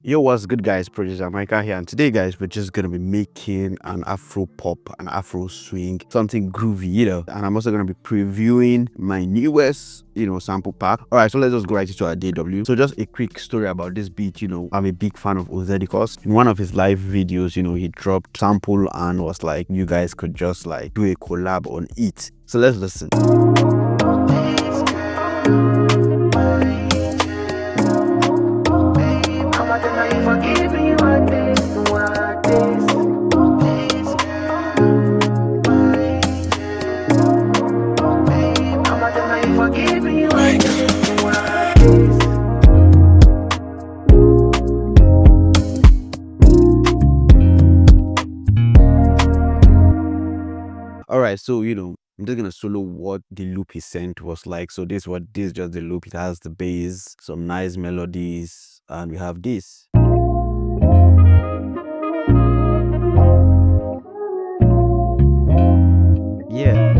Yo, what's good, guys? Producer Mykah here, and today, guys, we're just gonna be making an Afro pop, an Afro swing, something groovy, And I'm also gonna be previewing my newest, sample pack. All right, so let's just go right into our DW. So, just a quick story about this beat. I'm a big fan of Ozedicos. In one of his live videos, he dropped sample and was like, you guys could just like do a collab on it. So let's listen. All right, so I'm just gonna solo what the loop he sent was like. So this is just the loop. It has the bass, some nice melodies, and we have this. Yeah,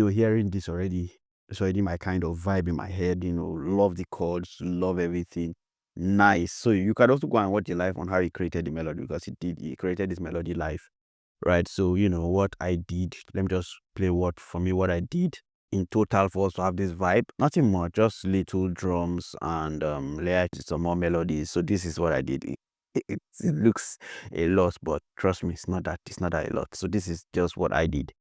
hearing this already, it's already my kind of vibe in my head. Love the chords, love everything. Nice. So you can also go and watch the live on how he created the melody because he created this melody live. Right, so what I did, let me just play what I did in total for us to have this vibe. Nothing much, just little drums and layer some more melodies. So this is what I did. It looks a lot, but trust me, it's not that a lot. So this is just what I did.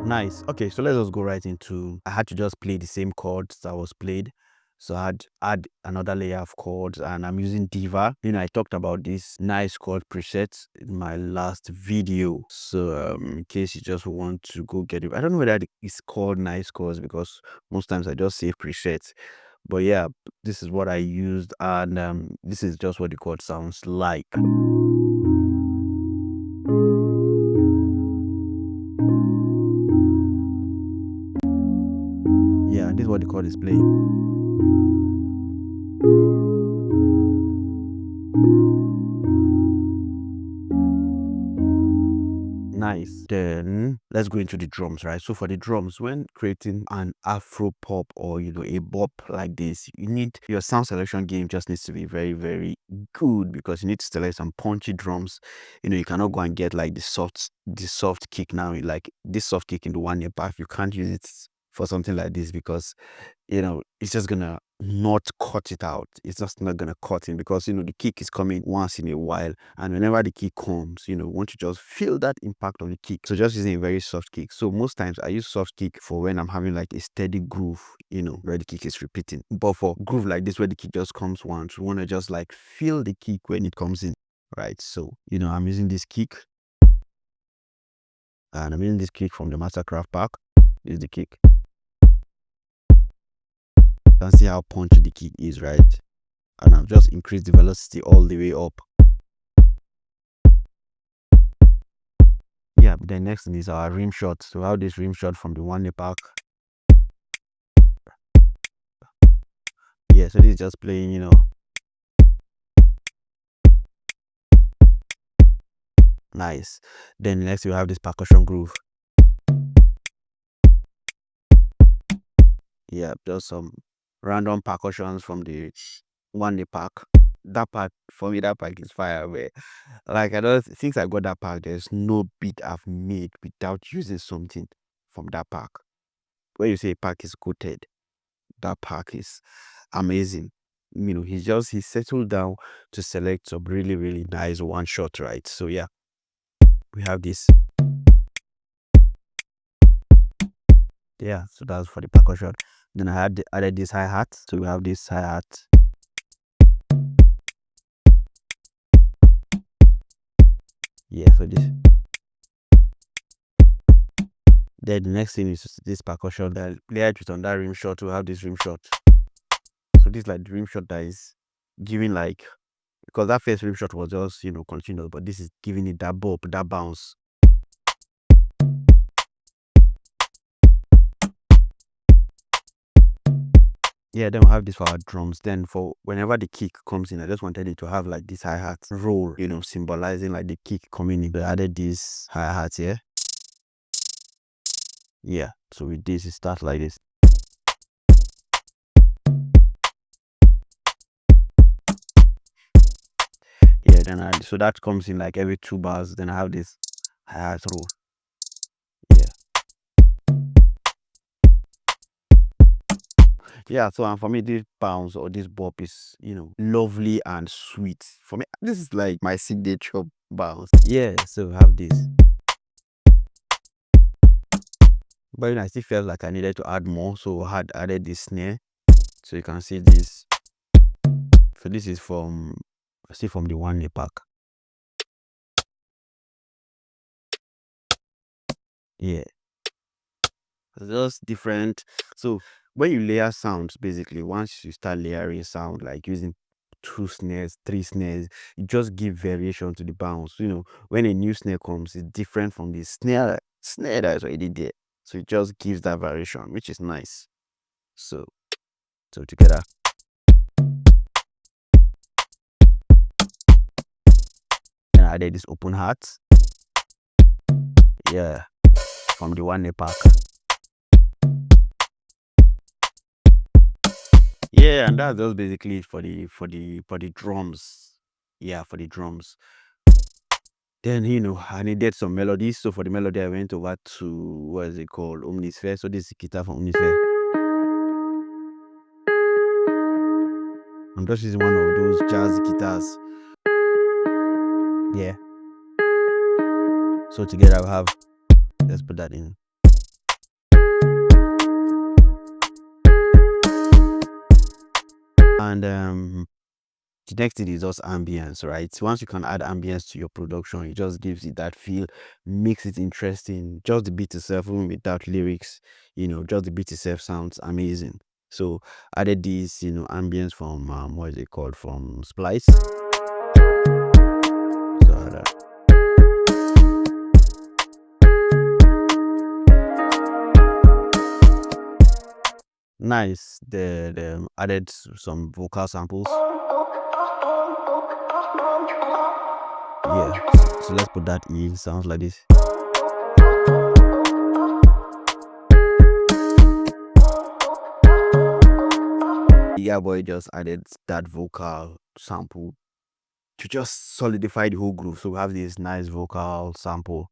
Nice. Okay, so let's just go right into. I had to just play the same chords that was played. So I had add another layer of chords, and I'm using Diva. I talked about this nice chord preset in my last video. So in case you just want to go get it, I don't know whether it's called nice chords because most times I just say presets. But yeah, this is what I used, and this is just what the chord sounds like. Yeah, this is what the chord is playing. Nice. Then let's go into the drums, right? So for the drums, when creating an Afro pop or a bop like this, you need your sound selection game just needs to be very, very good because you need to select some punchy drums. You cannot go and get like the soft kick now. Like this soft kick in the 1 year path, you can't use it for something like this because it's just gonna not cut it out. It's just not gonna cut in because the kick is coming once in a while, and whenever the kick comes, want to just feel that impact of the kick. So just using a very soft kick. So most times I use soft kick for when I'm having like a steady groove, where the kick is repeating. But for groove like this, where the kick just comes once, we want to just like feel the kick when it comes in, right? So I'm using this kick, and I'm using this kick from the Mastercraft pack. This is the kick. You can see how punchy the kick is, right? And I've just increased the velocity all the way up. Yeah, the next thing is our rim shot. So how this rim shot from the 1 year pack. Yeah, so this is just playing, nice. Then next we have this percussion groove. Yeah, just some random percussions from the 1 year pack. That pack, for me, that pack is fire. Where, like, I don't since I got that pack, there's no beat I've made without using something from that pack. When you say a pack is goated, that pack is amazing. He settled down to select some really, really nice one shot, right? So yeah, we have this. Yeah, so that's for the percussion. Then I added this hi-hat. So we have this hi-hat. Yeah, so this. Then the next thing is this percussion that layered with on that rim shot. We have this rim shot. So this is like the rim shot that is giving like, because that first rim shot was just continuous, but this is giving it that bop, that bounce. Yeah, then we have this for our drums. Then for whenever the kick comes in, I just wanted it to have like this hi-hat roll, symbolizing like the kick coming in. I added this hi-hat here. Yeah, so with this, it starts like this. Yeah, then so that comes in like every 2 bars. Then I have this hi-hat roll. Yeah. Yeah, so and for me, this bounce or this bop is, lovely and sweet. For me, this is like my signature bounce. Yeah, so we have this. But I still felt like I needed to add more, so I had added this snare. So you can see this. So this is from the 1 year pack. Yeah. It's just different. So when you layer sounds, basically, once you start layering sound, like using 2 snares, 3 snares, you just give variation to the bounce. When a new snare comes, it's different from the snare that is already there. So it just gives that variation, which is nice. So together. And I added this open heart. Yeah. From the 1 year pack. Yeah, and that's just basically for the drums. Yeah, for the drums. Then I needed some melodies. So for the melody, I went over to what is it called? Omnisphere. So this is guitar from Omnisphere. I'm just using one of those jazz guitars. Yeah. So together we have, let's put that in. And the next thing is just ambience, right? Once you can add ambience to your production, it just gives it that feel, makes it interesting. Just the beat itself, even without lyrics, just the beat itself sounds amazing. So added this, ambience from what is it called? From Splice. So nice. The added some vocal samples. Yeah. So let's put that in. Sounds like this. Yeah, boy just added that vocal sample to just solidify the whole groove. So we have this nice vocal sample.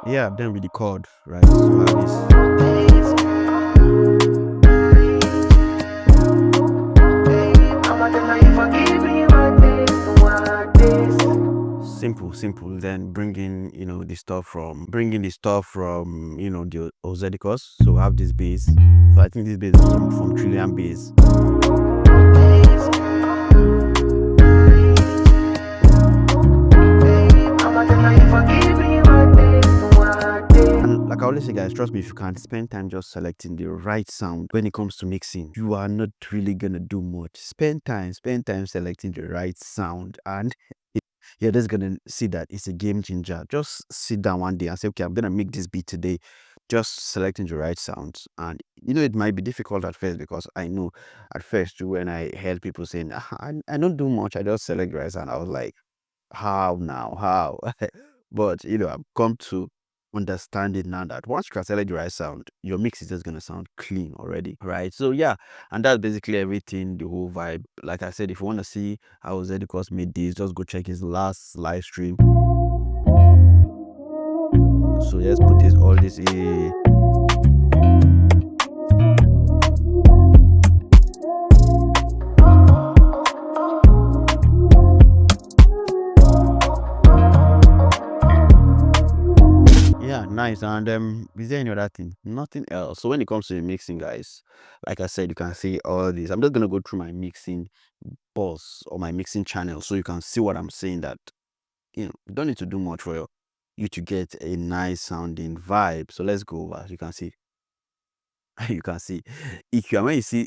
Yeah, then with the chord, right? So we have this. Simple. Then bringing the stuff from the Ozedicos. So we have this bass. So I think this bass is from Trillion bass. And like I always say, guys, trust me, if you can spend time just selecting the right sound when it comes to mixing, you are not really gonna do much. Spend time selecting the right sound, and you're just gonna see that it's a game changer. Just sit down one day and say, okay, I'm gonna make this beat today. Just selecting the right sounds, and it might be difficult at first, because I know at first too, when I heard people saying, I don't do much, I just select the right sound, I was like, how now? How? But I've come to understand it now that once you can select the right sound, your mix is just gonna sound clean already, right? So yeah, and that's basically everything, the whole vibe. Like I said, if you want to see how Zedicos made this, just go check his last live stream. So let's put all this in. Yeah, nice. And is there any other thing? Nothing else. So when it comes to the mixing, guys, like I said, you can see all this. I'm just gonna go through my mixing boss or my mixing channel, so you can see what I'm saying, that you don't need to do much for you to get a nice sounding vibe. So let's go over. You can see you can see EQ. And when you see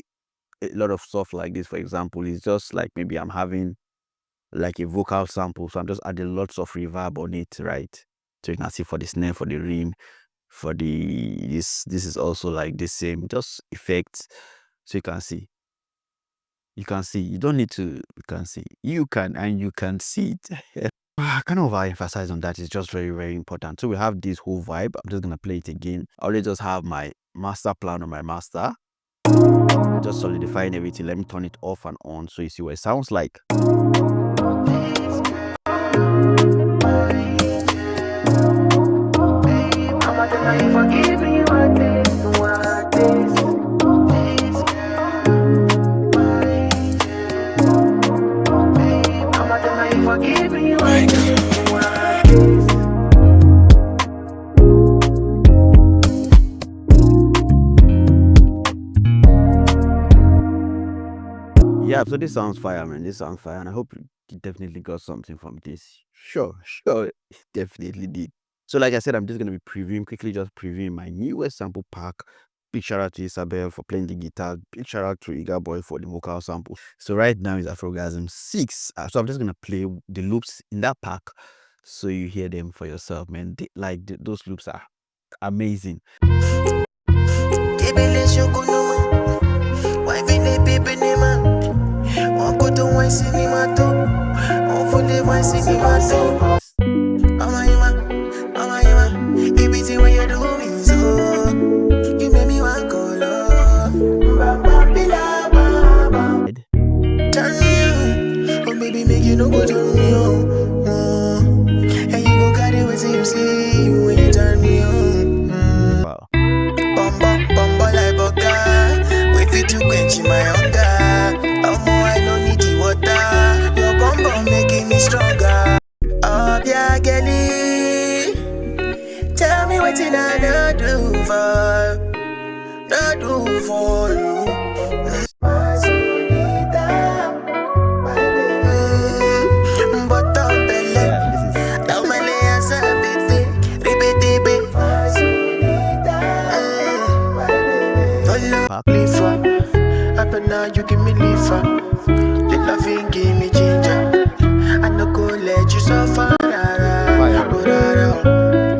a lot of stuff like this, for example, it's just like maybe I'm having like a vocal sample. So I'm just adding lots of reverb on it, right? So you can see for the snare, for the rim, for the this is also like the same, just effects. So you can see. You can see. You don't need to. You can see. You can see it. I kind of emphasize on that. It's just very, very important. So we have this whole vibe. I'm just gonna play it again. I already just have my master plan on my master. Just solidifying everything. Let me turn it off and on so you see what it sounds like. Yeah, so this sounds fire, man. This sounds fire, and I hope you definitely got something from this. Sure, it definitely did. So, like I said, I'm just gonna be quickly just previewing my newest sample pack. Big shout out to Isabel for playing the guitar. Big shout out to Iga Boy for the vocal sample. So right now is Afrogasm 6. So I'm just gonna play the loops in that pack, so you hear them for yourself, man. Those loops are amazing. You give me liver, the loving give me ginger. I no go let you suffer.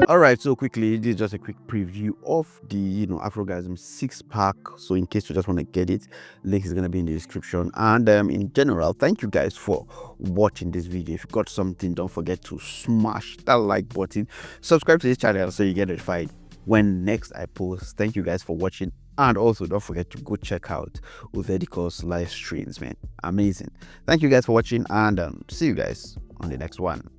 Alright, so quickly, this is just a quick preview of the Afrogasm 6-pack. So in case you just want to get it, link is gonna be in the description. And in general, thank you guys for watching this video. If you got something, don't forget to smash that like button, subscribe to this channel so you get notified when next I post. Thank you guys for watching. And also, don't forget to go check out Uvediko's live streams, man. Amazing. Thank you guys for watching, and see you guys on the next one.